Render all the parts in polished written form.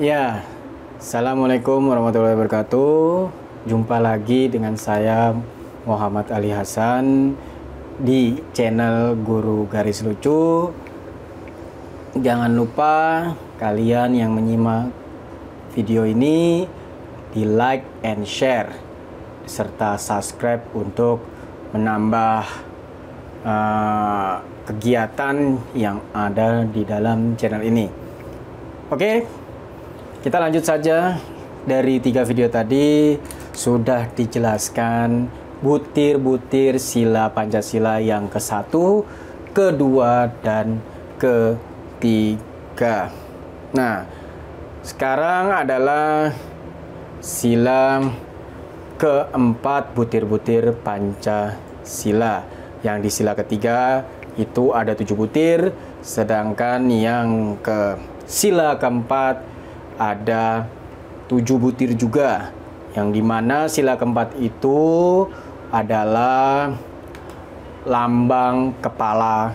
Ya, Assalamualaikum warahmatullahi wabarakatuh. Jumpa lagi dengan saya Muhammad Ali Hasan di channel Guru Garis Lucu. Jangan lupa kalian yang menyimak video ini di like and share serta subscribe untuk menambah kegiatan yang ada di dalam channel ini. Oke, kita lanjut saja. Dari 3 video tadi sudah dijelaskan butir-butir sila Pancasila yang ke-1, kedua, dan ketiga. Nah, sekarang adalah sila keempat butir-butir Pancasila. Yang di sila ketiga itu ada 7 butir, sedangkan yang ke sila keempat ada 7 butir juga, yang dimana sila keempat itu adalah lambang kepala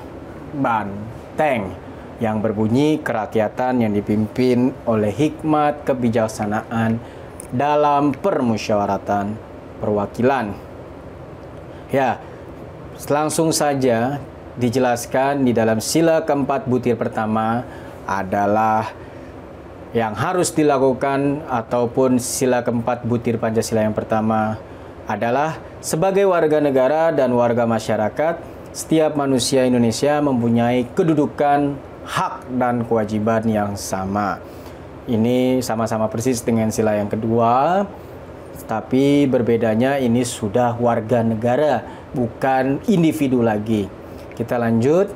banteng yang berbunyi kerakyatan yang dipimpin oleh hikmat kebijaksanaan dalam permusyawaratan perwakilan. Ya, langsung saja dijelaskan di dalam sila keempat butir pertama adalah yang harus dilakukan, ataupun sila keempat butir Pancasila yang pertama adalah sebagai warga negara dan warga masyarakat, setiap manusia Indonesia mempunyai kedudukan, hak, dan kewajiban yang sama. Ini sama-sama persis dengan sila yang kedua, tapi berbedanya ini sudah warga negara, bukan individu lagi. Kita lanjut.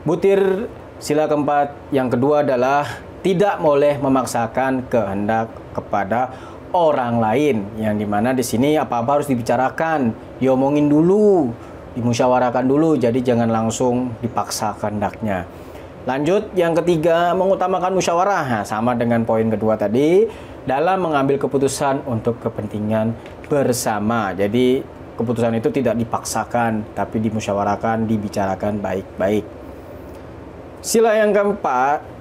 Butir sila keempat yang kedua adalah tidak boleh memaksakan kehendak kepada orang lain, yang dimana di sini apa-apa harus dibicarakan, diomongin dulu, dimusyawarakan dulu, jadi jangan langsung dipaksa kehendaknya. Lanjut, yang ketiga, mengutamakan musyawarah. Nah, sama dengan poin kedua tadi, dalam mengambil keputusan untuk kepentingan bersama. Jadi keputusan itu tidak dipaksakan, tapi dimusyawarakan, dibicarakan baik-baik. Sila yang keempat,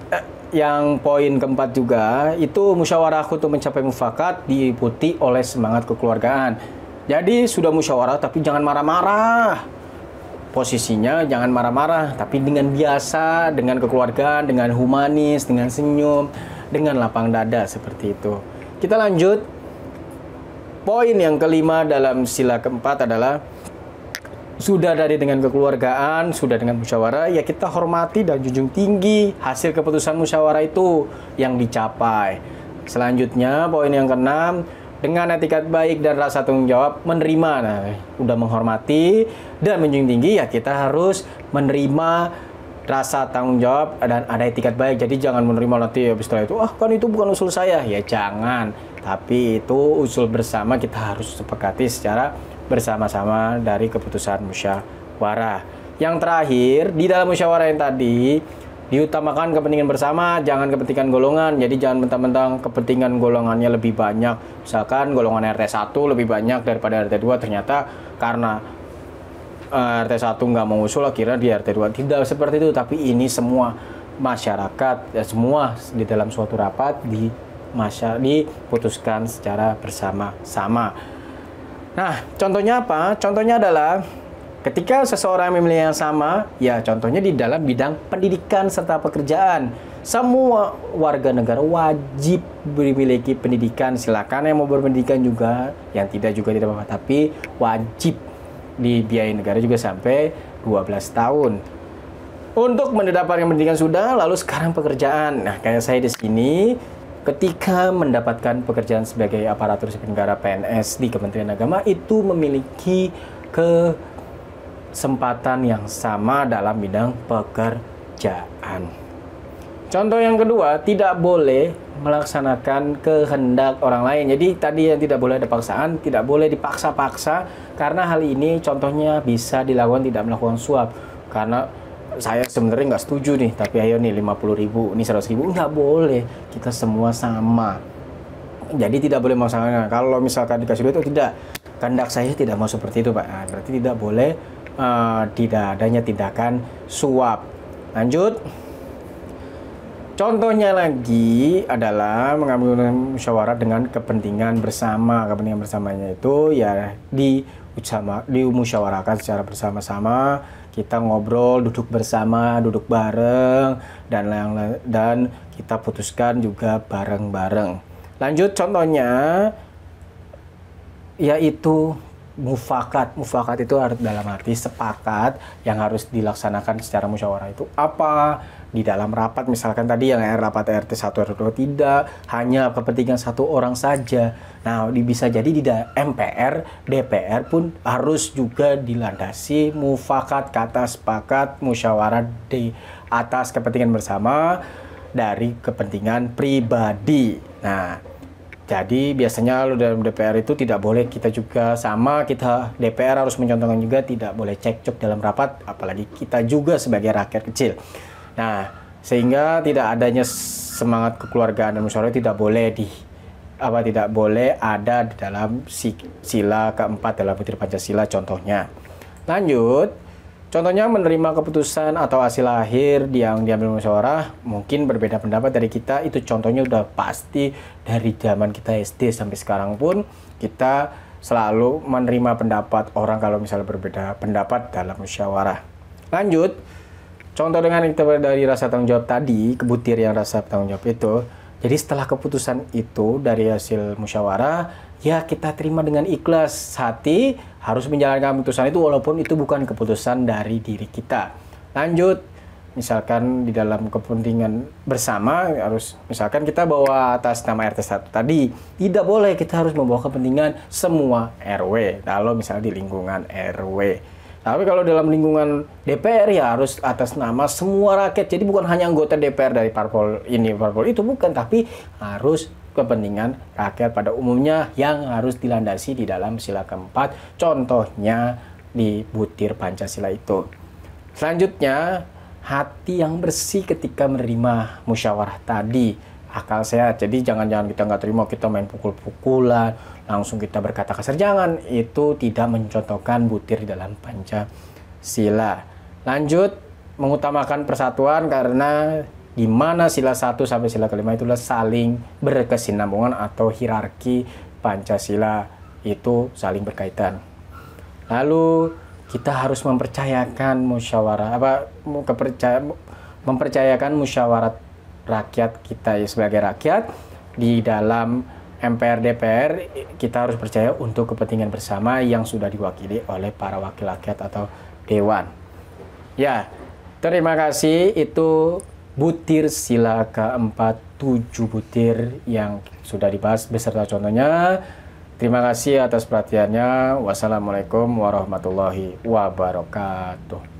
yang poin keempat juga, itu musyawarah untuk mencapai mufakat diikuti oleh semangat kekeluargaan. Jadi sudah musyawarah tapi jangan marah-marah. Posisinya jangan marah-marah, tapi dengan biasa, dengan kekeluargaan, dengan humanis, dengan senyum, dengan lapang dada, seperti itu. Kita lanjut. Poin yang kelima dalam sila keempat adalah sudah dari dengan kekeluargaan, sudah dengan musyawarah, ya kita hormati dan junjung tinggi hasil keputusan musyawarah itu yang dicapai. Selanjutnya, poin yang keenam, dengan etikat baik dan rasa tanggung jawab menerima. Nah, udah menghormati dan menjunjung tinggi, ya kita harus menerima rasa tanggung jawab dan ada etikat baik. Jadi jangan menerima nanti habis setelah itu, kan itu bukan usul saya. Ya jangan, tapi itu usul bersama, kita harus sepakati secara bersama-sama dari keputusan musyawarah. Yang terakhir, di dalam musyawarah yang tadi diutamakan kepentingan bersama, jangan kepentingan golongan. Jadi jangan mentang-mentang kepentingan golongannya lebih banyak. Misalkan golongan RT 1 lebih banyak daripada RT 2, ternyata karena RT 1 nggak mau usul, akhirnya di RT 2. Tidak seperti itu, tapi ini semua masyarakat, ya semua di dalam suatu rapat diputuskan secara bersama-sama. Nah, contohnya apa? Contohnya adalah ketika seseorang memilih yang sama, ya contohnya di dalam bidang pendidikan serta pekerjaan. Semua warga negara wajib memiliki pendidikan. Silakan yang mau berpendidikan juga, yang tidak juga tidak apa-apa, tapi wajib dibiayai negara juga sampai 12 tahun. Untuk mendapatkan pendidikan sudah, lalu sekarang pekerjaan. Nah, kayak saya di sini, ketika mendapatkan pekerjaan sebagai aparatur sipil negara PNS di Kementerian Agama, itu memiliki kesempatan yang sama dalam bidang pekerjaan. Contoh yang kedua, tidak boleh melaksanakan kehendak orang lain. Jadi tadi yang tidak boleh ada paksaan, tidak boleh dipaksa-paksa, karena hal ini contohnya bisa dilakukan tidak melakukan suap. Karena saya sebenarnya nggak setuju nih, tapi ayo nih 50.000, ini 100.000, nggak boleh, kita semua sama. Jadi tidak boleh memaksakan. Kalau misalkan dikasih duit, tidak, kehendak saya tidak mau seperti itu, Pak. Nah, berarti tidak boleh tidak adanya tindakan suap. Lanjut. Contohnya lagi adalah mengambil musyawarah dengan kepentingan bersama. Kepentingan bersamanya itu ya dimusyawarahkan secara bersama-sama. Kita ngobrol, duduk bersama, duduk bareng, dan kita putuskan juga bareng-bareng. Lanjut contohnya, yaitu mufakat. Mufakat itu dalam arti sepakat yang harus dilaksanakan secara musyawarah itu apa? Di dalam rapat misalkan tadi yang rapat RT 1 RT 2 tidak hanya kepentingan satu orang saja. Nah, bisa jadi di MPR, DPR pun harus juga dilandasi mufakat, kata sepakat, musyawarah di atas kepentingan bersama dari kepentingan pribadi. Nah, jadi biasanya lo dalam DPR itu tidak boleh kita juga sama, kita DPR harus mencontohkan juga tidak boleh cekcok dalam rapat, apalagi kita juga sebagai rakyat kecil. Nah, sehingga tidak adanya semangat kekeluargaan dan musyawarah tidak boleh ada di dalam sila keempat dalam butir Pancasila contohnya. Lanjut. Contohnya menerima keputusan atau hasil akhir yang diambil musyawarah mungkin berbeda pendapat dari kita, itu contohnya udah pasti dari zaman kita SD sampai sekarang pun kita selalu menerima pendapat orang kalau misalnya berbeda pendapat dalam musyawarah. Lanjut, contoh dengan kita dari rasa tanggung jawab tadi, kebutir yang rasa tanggung jawab itu. Jadi setelah keputusan itu dari hasil musyawarah, ya kita terima dengan ikhlas hati, harus menjalankan keputusan itu walaupun itu bukan keputusan dari diri kita. Lanjut, misalkan di dalam kepentingan bersama harus, misalkan kita bawa atas nama RT 1 tadi, tidak boleh kita harus membawa kepentingan semua RW kalau misalnya di lingkungan RW. Tapi kalau dalam lingkungan DPR ya harus atas nama semua rakyat. Jadi bukan hanya anggota DPR dari parpol ini, parpol itu, bukan. Tapi harus kepentingan rakyat pada umumnya yang harus dilandasi di dalam sila keempat. Contohnya di butir Pancasila itu. Selanjutnya, hati yang bersih ketika menerima musyawarah tadi. Akal sehat. Jadi jangan-jangan kita nggak terima, kita main pukul-pukulan, langsung kita berkata kasar. Jangan, itu tidak mencontohkan butir di dalam Pancasila. Lanjut, mengutamakan persatuan karena di mana sila 1 sampai sila kelima itulah saling berkesinambungan atau hierarki Pancasila itu saling berkaitan. Lalu kita harus mempercayakan musyawarah rakyat kita sebagai rakyat di dalam MPR DPR. Kita harus percaya untuk kepentingan bersama yang sudah diwakili oleh para wakil rakyat atau dewan. Ya, terima kasih. Itu butir sila keempat, 7 butir yang sudah dibahas beserta contohnya. Terima kasih atas perhatiannya. Wassalamualaikum warahmatullahi wabarakatuh.